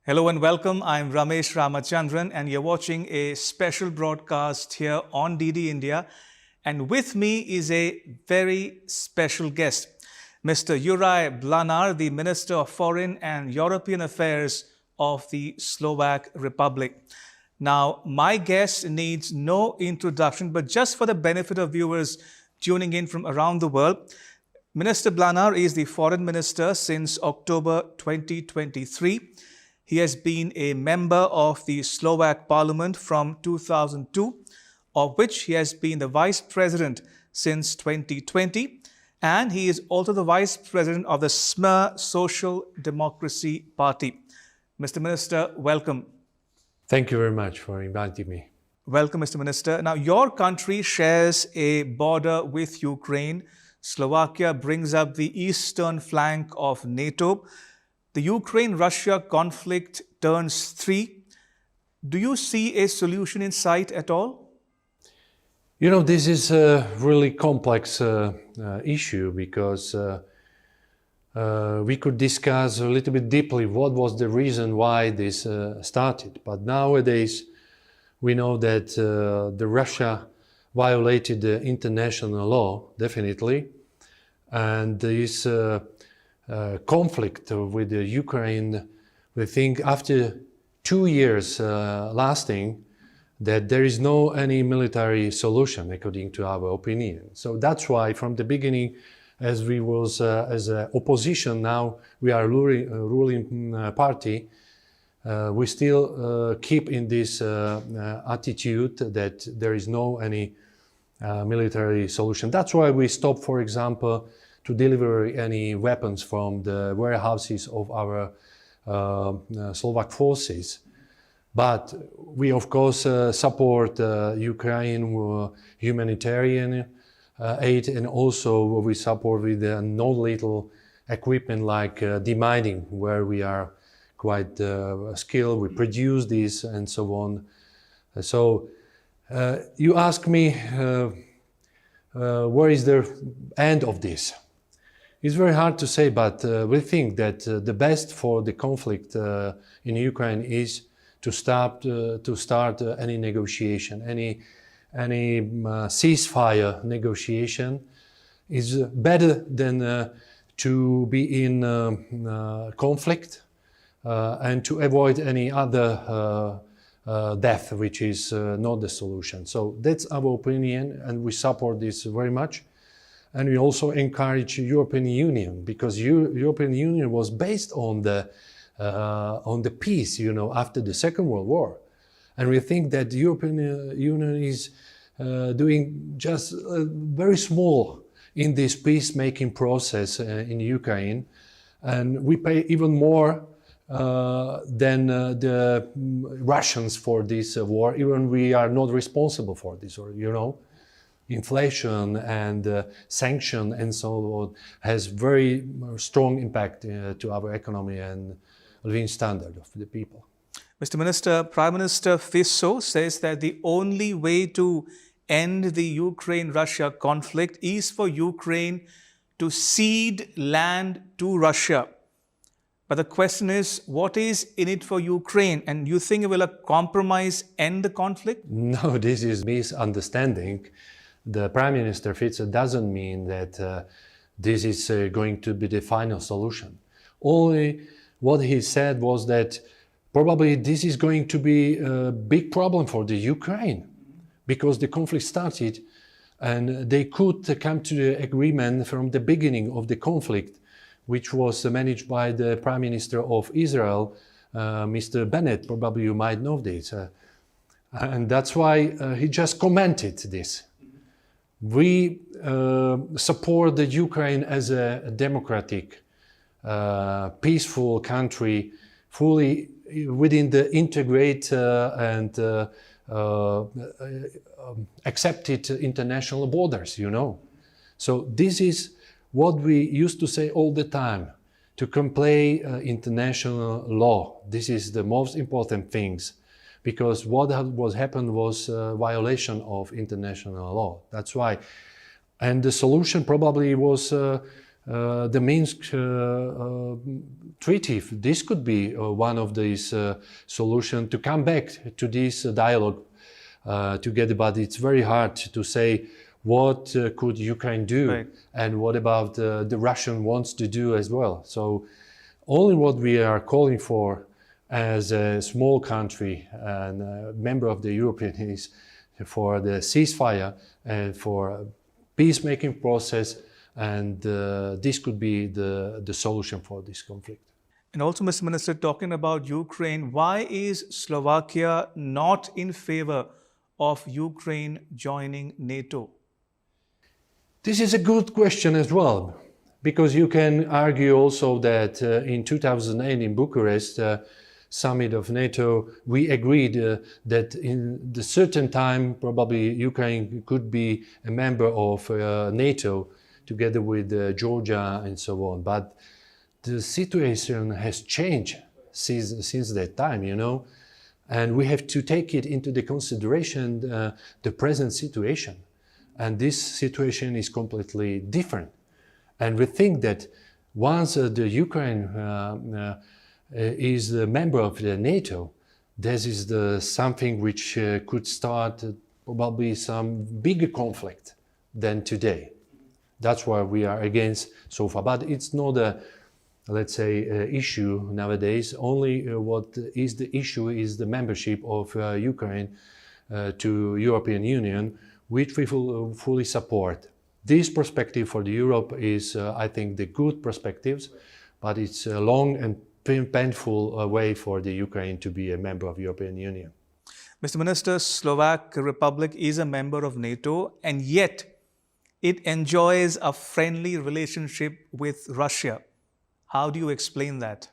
Hello and welcome. I'm Ramesh Ramachandran and you're watching a special broadcast here on DD India. And with me is a very special guest, Mr. Juraj Blanar, the Minister of Foreign and European Affairs of the Slovak Republic. Now, my guest needs no introduction, but just for the benefit of viewers tuning in from around the world, Minister Blanar is the Foreign Minister since October 2023. He has been a member of the Slovak Parliament from 2002, of which he has been the Vice President since 2020, and he is also the Vice President of the SMER Social Democracy Party. Mr. Minister, welcome. Thank you very much for inviting me. Welcome, Mr. Minister. Now, your country shares a border with Ukraine. Slovakia brings up the eastern flank of NATO. The Ukraine-Russia conflict turns 3. Do you see a solution in sight at all? You know, this is a really complex issue because we could discuss a little bit deeply what was the reason why this started. But nowadays, we know that the Russia violated the international law, definitely, and this conflict with the Ukraine, we think after 2 years lasting, that there is no any military solution according to our opinion. So that's why from the beginning, as we was as a opposition, now we are ruling party, we still keep in this attitude that there is no any military solution. That's why we stop, for example, to deliver any weapons from the warehouses of our Slovak forces. But we, of course, support Ukraine humanitarian aid, and also we support with non-lethal equipment like demining, where we are quite skilled. We produce this and so on. So you ask me, where is the end of this? It's very hard to say, but we think that the best for the conflict in Ukraine is to start any negotiation, any ceasefire negotiation is better than to be in conflict and to avoid any other death, which is not the solution. So that's our opinion, and we support this very much. And we also encourage European Union, because European Union was based on the peace, you know, after the Second World War. And we think that the European Union is doing just very small in this peacemaking process in Ukraine. And we pay even more than the Russians for this war, even we are not responsible for this, or, you know. Inflation and sanction and so on has very strong impact to our economy and living standard of the people. Mr. Minister, Prime Minister Fico says that the only way to end the Ukraine-Russia conflict is for Ukraine to cede land to Russia. But the question is, what is in it for Ukraine? And you think will a compromise end the conflict? No, this is misunderstanding. The Prime Minister Fico doesn't mean that this is going to be the final solution. Only what he said was that probably this is going to be a big problem for the Ukraine, because the conflict started and they could come to the agreement from the beginning of the conflict, which was managed by the Prime Minister of Israel, Mr. Bennett. Probably you might know this. And that's why he just commented this. We support the Ukraine as a democratic, peaceful country, fully within the integrated and accepted international borders, you know. So this is what we used to say all the time, to comply international law. This is the most important things. Because what was happened was a violation of international law. That's why. And the solution probably was the Minsk treaty. This could be one of these solutions to come back to this dialogue together, but it's very hard to say what could Ukraine do, Right. and what about the Russian wants to do as well. So only what we are calling for as a small country and a member of the European is for the ceasefire and for a peacemaking process, and this could be the solution for this conflict. And also, Mr. Minister, talking about Ukraine, why is Slovakia not in favor of Ukraine joining NATO? This is a good question as well, because you can argue also that in 2008 in Bucharest, summit of NATO, we agreed that in the certain time probably Ukraine could be a member of NATO together with Georgia and so on. But the situation has changed since that time, you know, and we have to take it into the consideration the present situation. And this situation is completely different. And we think that once the Ukraine is a member of the NATO, this is something which could start probably some bigger conflict than today. That's why we are against so far. But it's not a, let's say, issue nowadays. Only what is the issue is the membership of Ukraine to European Union, which we fully support. This perspective for the Europe is, I think, the good perspectives, but it's a long and painful way for the Ukraine to be a member of European Union. Mr. Minister, Slovak Republic is a member of NATO, and yet it enjoys a friendly relationship with Russia. How do you explain that?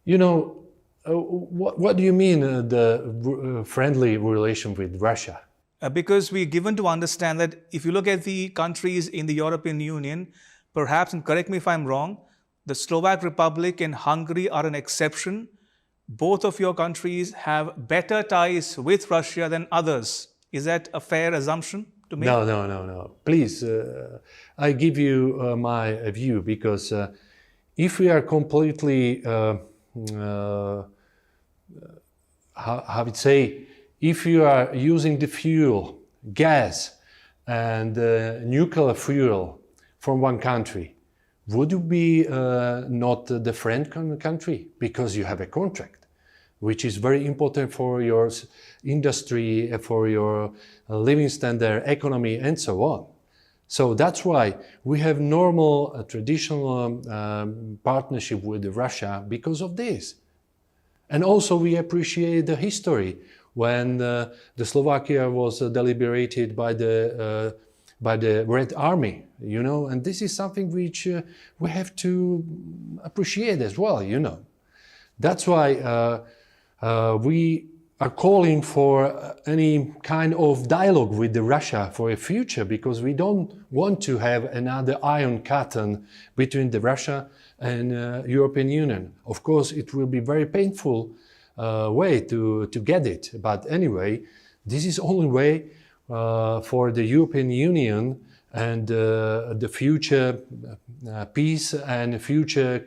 You know, what do you mean the friendly relation with Russia? Because we're given to understand that if you look at the countries in the European Union, perhaps, and correct me if I'm wrong, the Slovak Republic and Hungary are an exception. Both of your countries have better ties with Russia than others. Is that a fair assumption to make? No. Please, I give you my view, because if we are completely, how would say, if you are using the fuel, gas, and nuclear fuel from one country, would you be not the friend country? Because you have a contract, which is very important for your industry, for your living standard, economy, and so on. So that's why we have normal, traditional partnership with Russia because of this. And also we appreciate the history when the Slovakia was deliberated by the Red Army, you know, and this is something which we have to appreciate as well, you know. That's why we are calling for any kind of dialogue with the Russia for a future, because we don't want to have another iron curtain between the Russia and European Union. Of course, it will be very painful way to get it, but anyway, this is only way for the European Union and the future peace and future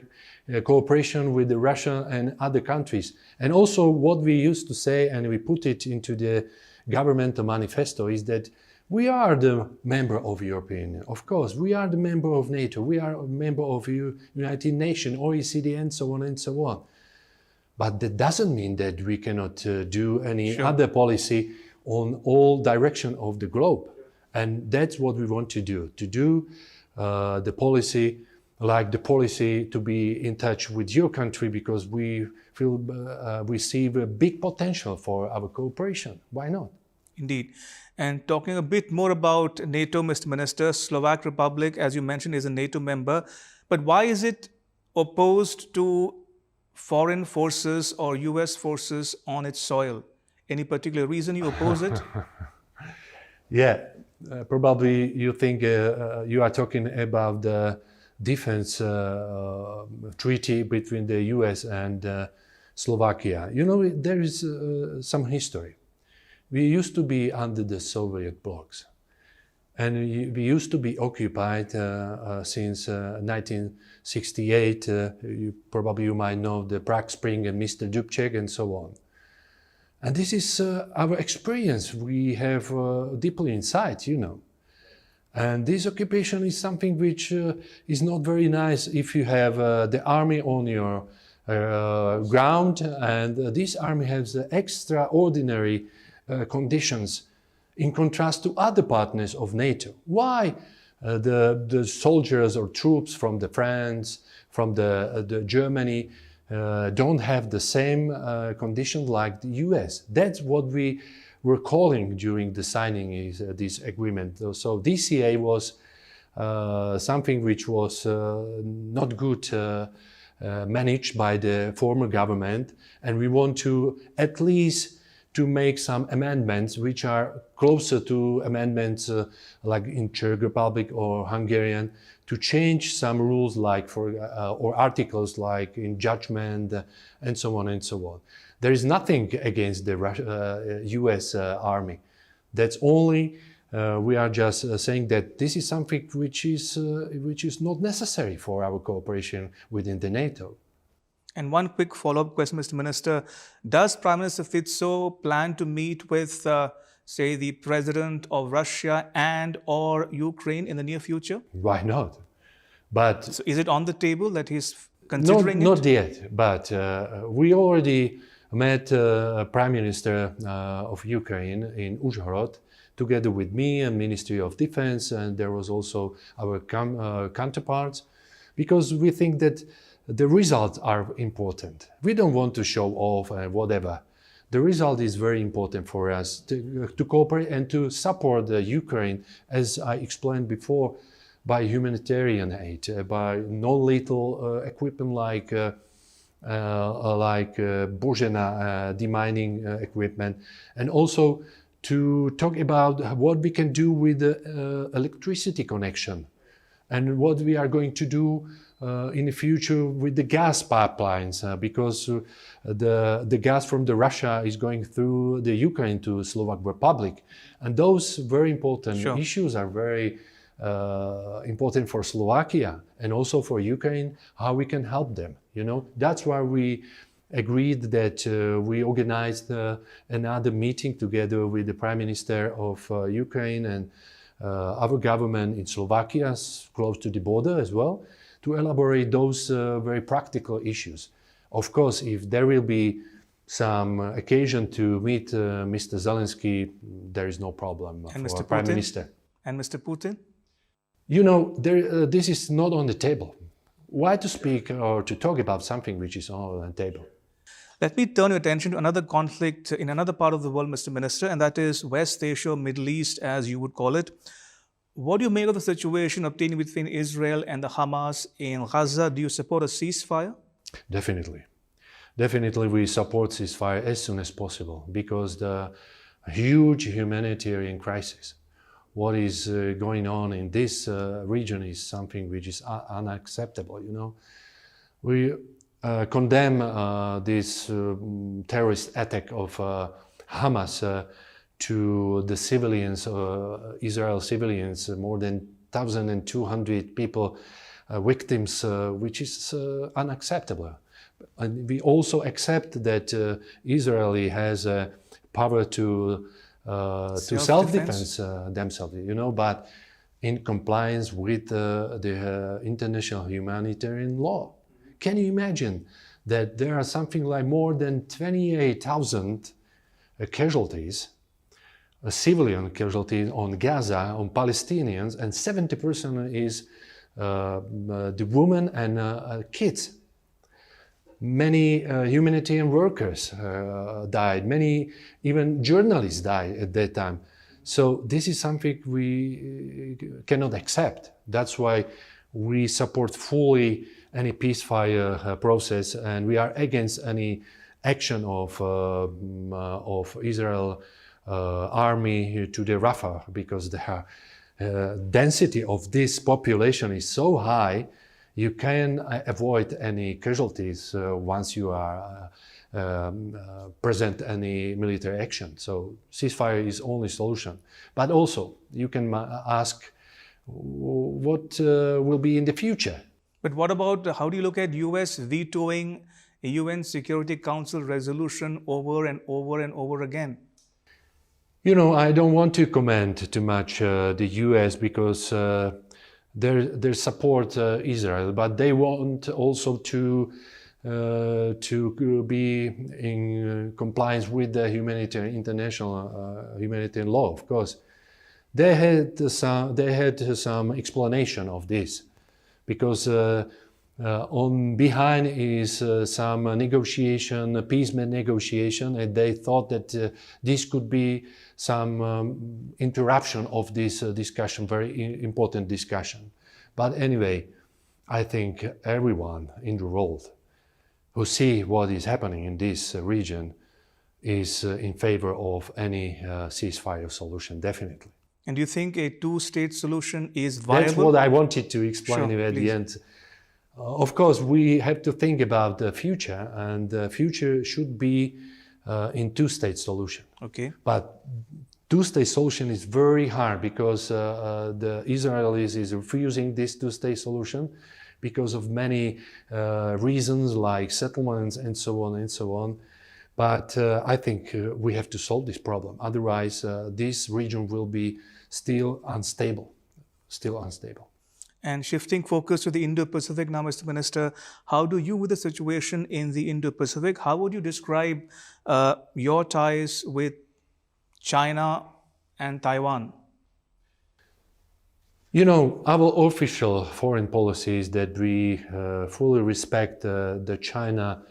cooperation with the Russia and other countries. And also what we used to say, and we put it into the governmental manifesto, is that we are the member of European Union. Of course, we are the member of NATO, we are a member of United Nations, OECD, and so on and so on. But that doesn't mean that we cannot do any other policy on all direction of the globe. And that's what we want to do the policy, like the policy to be in touch with your country, because we feel we see a big potential for our cooperation. Why not? Indeed. And talking a bit more about NATO, Mr. Minister, Slovak Republic, as you mentioned, is a NATO member. But why is it opposed to foreign forces or US forces on its soil? Any particular reason you oppose it? Yeah, probably you think you are talking about the defense treaty between the US and Slovakia. You know, there is some history. We used to be under the Soviet blocs. And we used to be occupied since 1968. You might know the Prague Spring and Mr. Dubček and so on. And this is our experience we have deeply inside, you know. And this occupation is something which is not very nice if you have the army on your ground, and this army has extraordinary conditions in contrast to other partners of NATO. Why the soldiers or troops from the France, from the Germany don't have the same conditions like the US? That's what we were calling during the signing this agreement. So DCA was something which was not good managed by the former government, and we want to at least to make some amendments which are closer to amendments like in Czech Republic or Hungarian, to change some rules like or articles like in judgment and so on and so on. There is nothing against the US army. That's only we are just saying that this is something which is not necessary for our cooperation within the NATO. And one quick follow-up question, Mr. Minister. Does Prime Minister Fico plan to meet with, say, the President of Russia and or Ukraine in the near future? Why not? But so is it on the table that he's considering not yet, but we already met Prime Minister of Ukraine in Uzhhorod together with me and Ministry of Defense, and there was also our counterparts, because we think that the results are important. We don't want to show off and whatever. The result is very important for us to cooperate and to support Ukraine, as I explained before, by humanitarian aid, by non-lethal equipment like Bozhena demining equipment, and also to talk about what we can do with the electricity connection and what we are going to do in the future with the gas pipelines, because the gas from the Russia is going through the Ukraine to Slovak Republic, and those very important issues are very important for Slovakia and also for Ukraine, how we can help them. You know, that's why we agreed that we organized another meeting together with the Prime Minister of Ukraine and our government in Slovakia, close to the border as well, to elaborate those very practical issues. Of course, if there will be some occasion to meet Mr. Zelensky, there is no problem and for Mr. Prime Putin? Minister. And Mr. Putin? You know, this is not on the table. Why to speak or to talk about something which is not on the table? Let me turn your attention to another conflict in another part of the world, Mr. Minister, and that is West Asia, Middle East, as you would call it. What do you make of the situation obtaining between Israel and the Hamas in Gaza? Do you support a ceasefire? Definitely. Definitely we support ceasefire as soon as possible, because the huge humanitarian crisis, what is going on in this region, is something which is unacceptable, you know. We condemn this terrorist attack of Hamas to the civilians, Israel civilians, more than 1,200 people, victims, which is unacceptable. And we also accept that Israel has power to self-defense themselves, you know, but in compliance with the international humanitarian law. Can you imagine that there are something like more than 28,000 casualties, civilian casualties on Gaza, on Palestinians, and 70% is the women and kids. Many humanitarian workers died, many even journalists died at that time. So this is something we cannot accept. That's why we support fully any peacefire process, and we are against any action of Israel army to the Rafah, because the density of this population is so high. you can avoid any casualties once you are present any military action. So ceasefire is only solution. But also you can ask what will be in the future. But what about, how do you look at US vetoing a UN Security Council resolution over and over and over again? You know, I don't want to comment too much the US because they support Israel, but they want also to be in compliance with the international humanitarian law. Of course, they had some explanation of this, because on behind is some negotiation, peace negotiation, and they thought that this could be some interruption of this discussion, very important discussion. But anyway, I think everyone in the world who see what is happening in this region is in favor of any ceasefire solution, definitely. And do you think a two-state solution is viable? That's what I wanted to explain Sure, at please. the end. Of course, we have to think about the future, and the future should be in two-state solution. Okay. But two-state solution is very hard because the Israelis is refusing this two-state solution because of many reasons like settlements and so on and so on. But I think we have to solve this problem. Otherwise, this region will be still unstable. And shifting focus to the Indo Pacific now, Mr. Minister, how do you, with the situation in the Indo Pacific, how would you describe your ties with China and Taiwan? You know, our official foreign policy is that we fully respect the China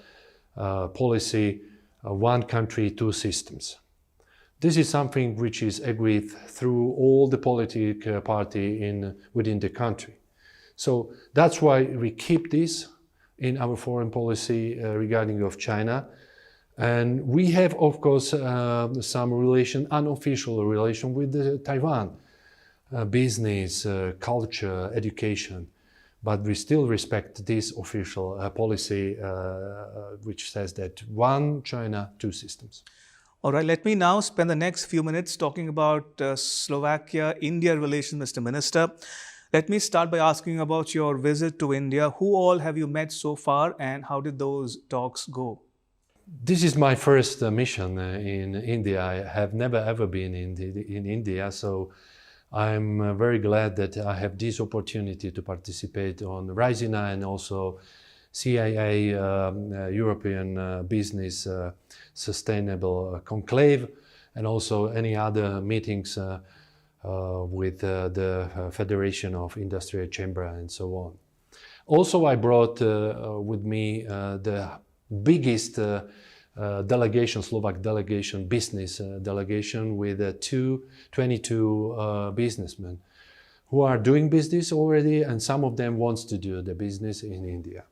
policy, one country, two systems. This is something which is agreed through all the political party within the country. So that's why we keep this in our foreign policy regarding of China. And we have, of course, some unofficial relation with Taiwan, business, culture, education. But we still respect this official policy, which says that one China, two systems. All right, let me now spend the next few minutes talking about Slovakia India relations, Mr. Minister. Let me start by asking about your visit to India. Who all have you met so far, and how did those talks go? This is my first mission in India. I have never ever been in India, so I'm very glad that I have this opportunity to participate on RISINA and also CIA European Business Sustainable Conclave, and also any other meetings with the Federation of Industrial Chamber and so on. Also, I brought with me the biggest delegation, Slovak delegation, business delegation with 22 businessmen who are doing business already, and some of them wants to do the business in India.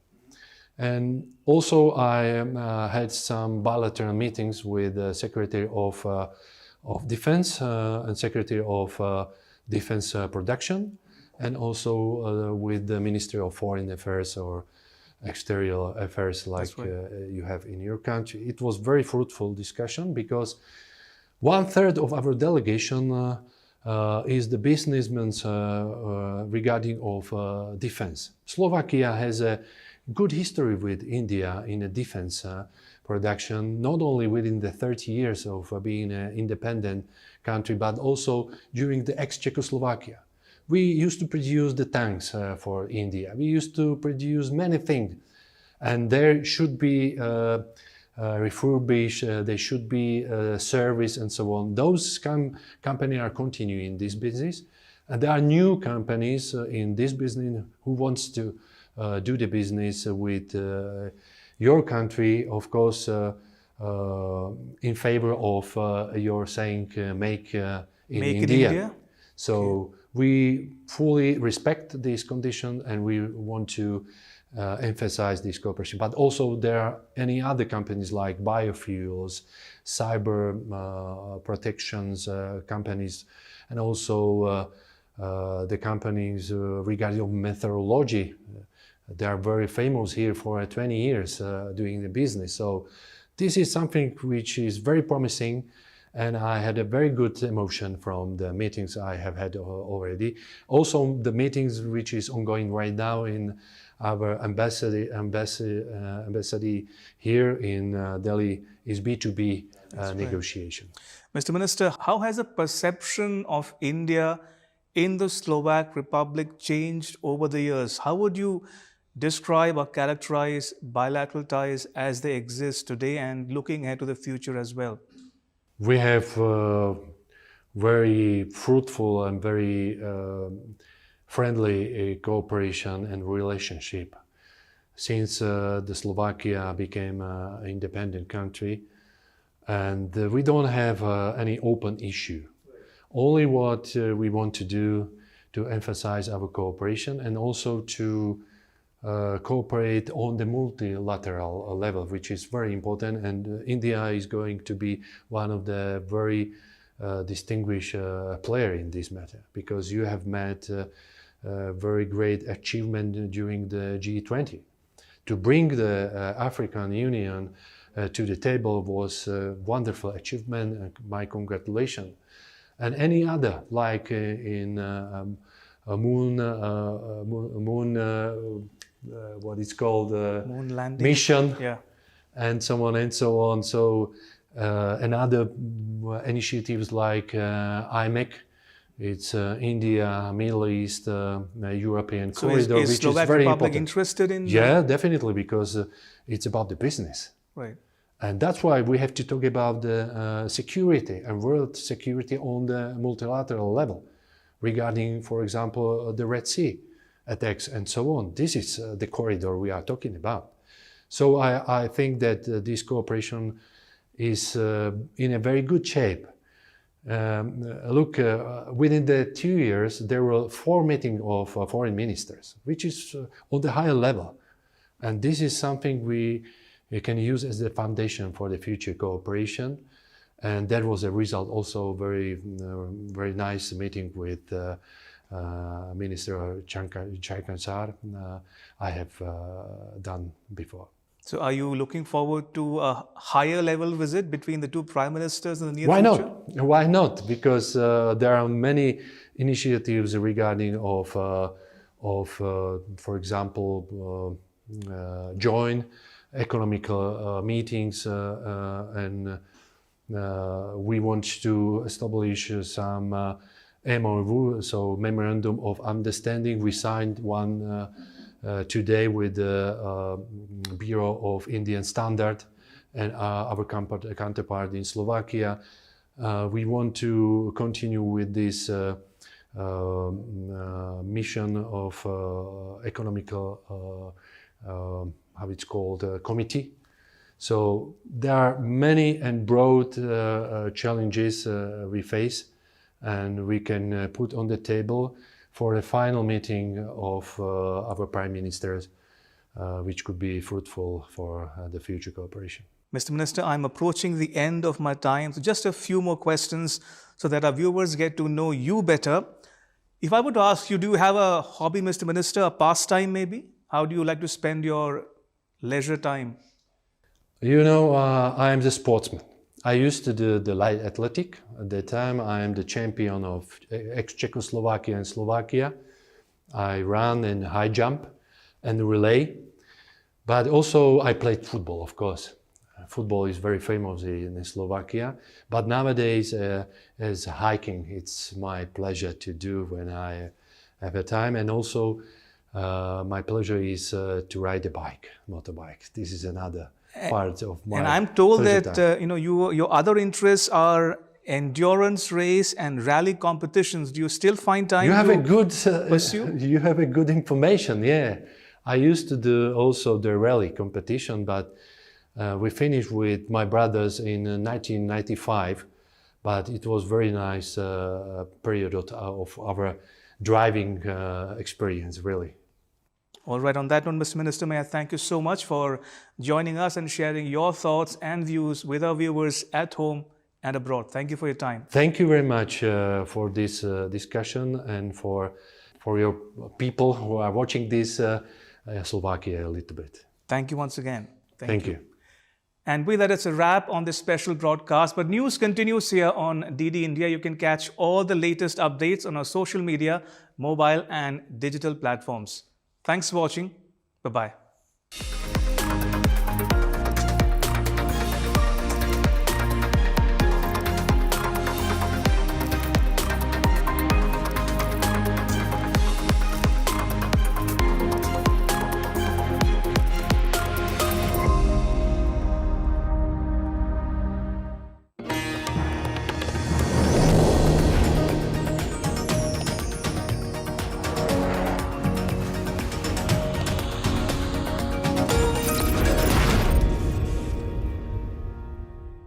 And also I had some bilateral meetings with the Secretary of Defense and Secretary of Defense Production, and also with the Ministry of Foreign Affairs or External Affairs, like you have in your country. It was very fruitful discussion because 1/3 of our delegation is the businessmen regarding of defense. Slovakia has a good history with India in a defense production, not only within the 30 years of being an independent country, but also during the ex-Czechoslovakia. We used to produce the tanks for India. We used to produce many things, and there should be refurbished, there should be service and so on. Those companies are continuing this business, and there are new companies in this business who wants to do the business with your country, of course, in favor of your saying make in India. So we fully respect this condition, and we want to emphasize this cooperation. But also there are any other companies like biofuels, cyber protections companies, and also the companies regarding methodology They are very famous here for 20 years doing the business. So this is something which is very promising, and I had a very good emotion from the meetings I have had already. Also, the meetings which is ongoing right now in our embassy here in Delhi is B2B negotiation. Mr. Minister, how has the perception of India in the Slovak Republic changed over the years? How would you describe or characterize bilateral ties as they exist today and looking ahead to the future as well? We have very fruitful and very friendly cooperation and relationship since the Slovakia became an independent country, and we don't have any open issue. Only what we want to do to emphasize our cooperation and also to cooperate on the multilateral level, which is very important, and India is going to be one of the very distinguished player in this matter, because you have made very great achievement during the G20. To bring the African Union to the table was a wonderful achievement, and my congratulations. And any other, like in moon, what it's called, Moon landing mission, yeah, and so on and so on. So another initiatives like IMEC, it's India, Middle East, European so corridor, is which Slovak is very Republic important. interested in Yeah, definitely, because it's about the business. right. And that's why we have to talk about the security and world security on the multilateral level regarding, for example, the Red Sea attacks and so on. This is the corridor we are talking about. So I think that this cooperation is in a very good shape. Look, within the 2 years, there were 4 meetings of foreign ministers, which is on the higher level. And this is something we can use as the foundation for the future cooperation. And that was a result also very nice meeting with Minister Chaikansar I have done before. So are you looking forward to a higher level visit between the two prime ministers in the near Why future? not? Why not? Because there are many initiatives regarding for example, joint economical meetings, and we want to establish some MOU, so Memorandum of Understanding. We signed one today with the Bureau of Indian Standard and our counterpart in Slovakia. We want to continue with this mission of economical, how it's called, committee. So there are many and broad challenges we face, and we can put on the table for a final meeting of our prime ministers, which could be fruitful for the future cooperation. Mr. Minister, I'm approaching the end of my time, so just a few more questions so that our viewers get to know you better. If I were to ask you, do you have a hobby, Mr. Minister, a pastime maybe? How do you like to spend your leisure time? You know, I am the sportsman. I used to do the light athletic. At that time, I am the champion of ex-Czechoslovakia and Slovakia. I run and high jump and relay. But also I played football, of course. Football is very famous in Slovakia. But nowadays, as hiking, it's my pleasure to do when I have a time. And also, my pleasure is to ride a bike, motorbike. This is another part of my. And I'm told that time. your other interests are endurance race and rally competitions. Do you still find time You have to a good pursue? You have a good information. Yeah, I used to do also the rally competition, but we finished with my brothers in 1995. But it was very nice period of our driving experience, really. All right, on that note, Mr. Minister, may I thank you so much for joining us and sharing your thoughts and views with our viewers at home and abroad. Thank you for your time. Thank you very much for this discussion and for your people who are watching this Slovakia a little bit. Thank you once again. Thank you. And with that, it's a wrap on this special broadcast. But news continues here on DD India. You can catch all the latest updates on our social media, mobile and digital platforms. Thanks for watching. Bye-bye.